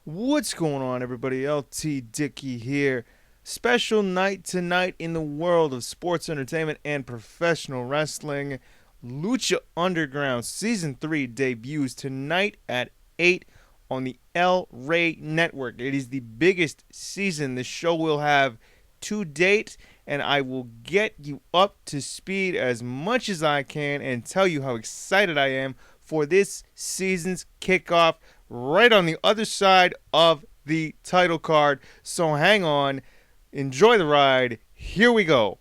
What's going on, everybody? LT Dickey here. Special night tonight in the world of sports entertainment and professional wrestling. Lucha Underground Season 3 debuts tonight at 8 on the El Rey Network. It is the biggest season the show will have to date, and I will get you up to speed as much as I can and tell you how excited I am for this season's kickoff right on the other side of the title card. So hang on, enjoy the ride. Here we go.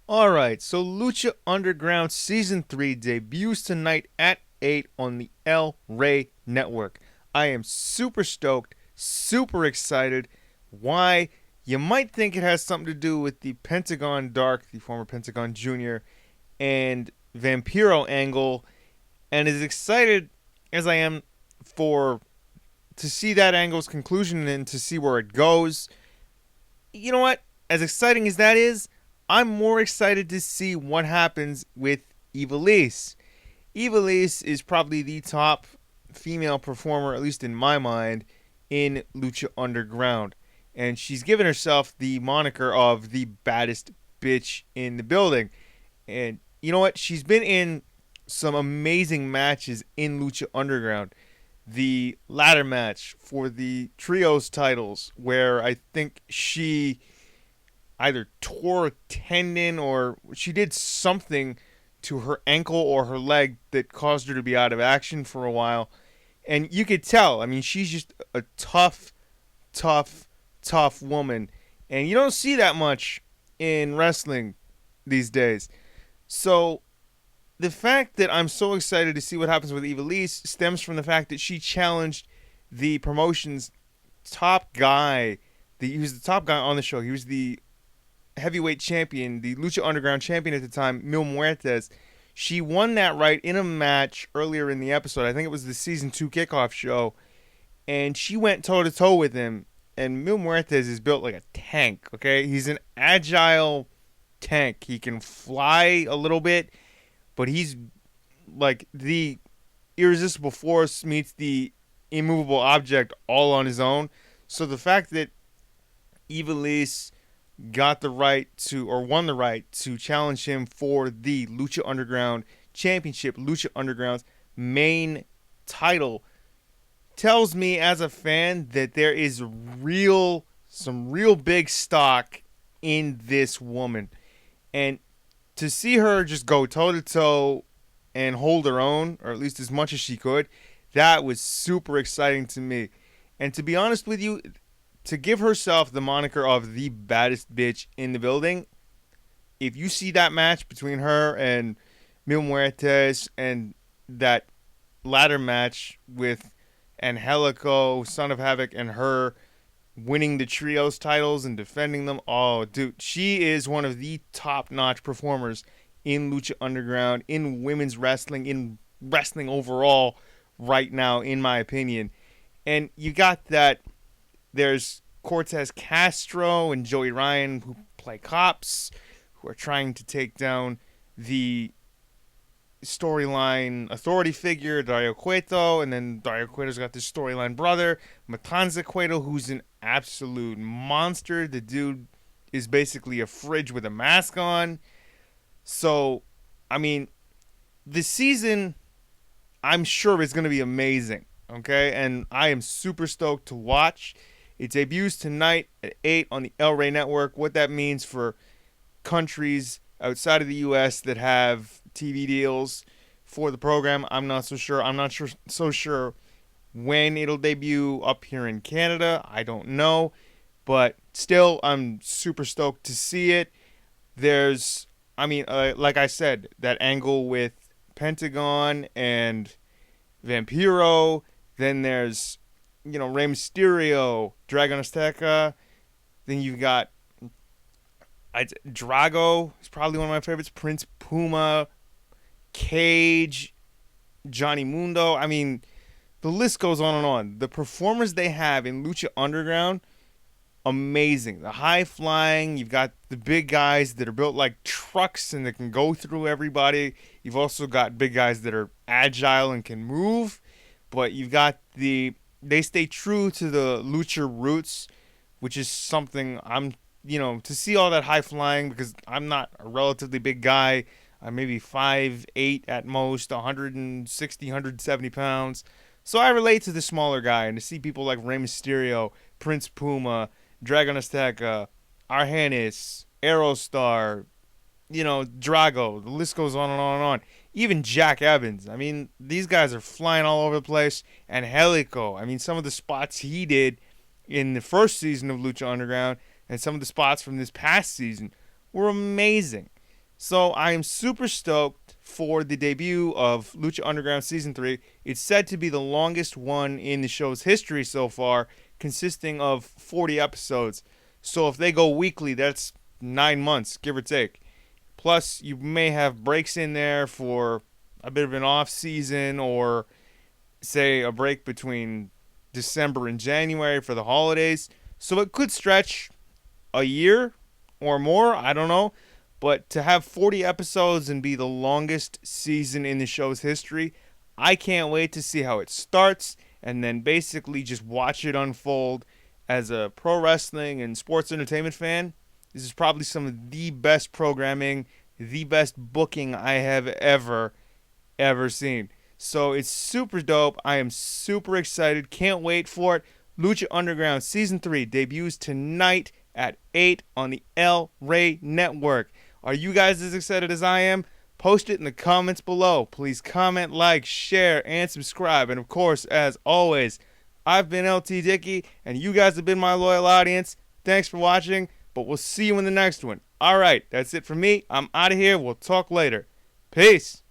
Alright, so Lucha Underground Season 3 debuts tonight at 8 on the El Rey Network. I am super stoked, super excited. Why? You might think it has something to do with the Pentagon Dark, the former Pentagon Jr., and Vampiro angle, and as excited as I am for to see that angle's conclusion and to see where it goes, you know what? As exciting as that is, I'm more excited to see what happens with Ivelisse. Ivelisse is probably the top female performer, at least in my mind, in Lucha Underground. And she's given herself the moniker of the baddest bitch in the building. And you know what? She's been in some amazing matches in Lucha Underground. The ladder match for the trios titles, where I think she either tore a tendon or she did something to her ankle or her leg that caused her to be out of action for a while. And you could tell, I mean, she's just a tough, tough, tough woman. And you don't see that much in wrestling these days. So the fact that I'm so excited to see what happens with Ivelisse stems from the fact that she challenged the promotion's top guy. He was the top guy on the show. He was the heavyweight champion, the Lucha Underground champion at the time, Mil Muertes. She won that right in a match earlier in the episode. I think it was the season 2 kickoff show. And she went toe to toe with him. And Mil Muertes is built like a tank, okay? He's an agile tank. He can fly a little bit, but he's like the irresistible force meets the immovable object all on his own. So the fact that Ivelisse got the right to, or won the right to challenge him for the Lucha Underground Championship, Lucha Underground's main title, tells me as a fan that there is some real big stock in this woman. And to see her just go toe to toe and hold her own, or at least as much as she could, that was super exciting to me. And to be honest with you, to give herself the moniker of the baddest bitch in the building, if you see that match between her and Mil Muertes and that ladder match with Angelico, Son of Havoc, and her winning the trios titles and defending them, oh, dude, she is one of the top-notch performers in Lucha Underground, in women's wrestling, in wrestling overall right now, in my opinion. And you got that. There's Cortez Castro and Joey Ryan who play cops, who are trying to take down the storyline authority figure, Dario Cueto, and then Dario Cueto's got this storyline brother, Matanza Cueto, who's an absolute monster. The dude is basically a fridge with a mask on. So, I mean, the season, I'm sure, is going to be amazing, okay? And I am super stoked to watch. It debuts tonight at 8 on the El Rey Network. What that means for countries outside of the U.S. that have TV deals for the program, I'm not so sure. I'm not so sure when it'll debut up here in Canada. I don't know. But still, I'm super stoked to see it. There's, like I said, that angle with Pentagon and Vampiro. Then there's, Rey Mysterio, Dragon Azteca. Then you've got Drago. He's probably one of my favorites. Prince Puma, Cage, Johnny Mundo. I mean, The list goes on and on. The performers they have in Lucha Underground, amazing. The high flying, you've got the big guys that are built like trucks and that can go through everybody. You've also got big guys that are agile and can move, but you've got they stay true to the lucha roots, which is something to see all that high flying because I'm not a relatively big guy. I'm maybe 5'8" at most, 160, 170 pounds. So I relate to the smaller guy, and to see people like Rey Mysterio, Prince Puma, Dragon Azteca, Argenis, Aerostar, Drago. The list goes on and on and on. Even Jack Evans. I mean, these guys are flying all over the place. And Helico. I mean, some of the spots he did in the first season of Lucha Underground and some of the spots from this past season were amazing. So I am super stoked for the debut of Lucha Underground Season 3. It's said to be the longest one in the show's history so far, consisting of 40 episodes. So if they go weekly, that's 9 months, give or take. Plus, you may have breaks in there for a bit of an off season or, say, a break between December and January for the holidays. So it could stretch a year or more. I don't know. But to have 40 episodes and be the longest season in the show's history, I can't wait to see how it starts and then basically just watch it unfold. As a pro wrestling and sports entertainment fan, this is probably some of the best programming, the best booking I have ever seen. So it's super dope. I am super excited. Can't wait for it. Lucha Underground Season 3 debuts tonight at 8 on the El Rey Network. Are you guys as excited as I am? Post it in the comments below. Please comment, like, share, and subscribe. And of course, as always, I've been LT-Dickey, and you guys have been my loyal audience. Thanks for watching, but we'll see you in the next one. Alright, that's it for me. I'm out of here. We'll talk later. Peace.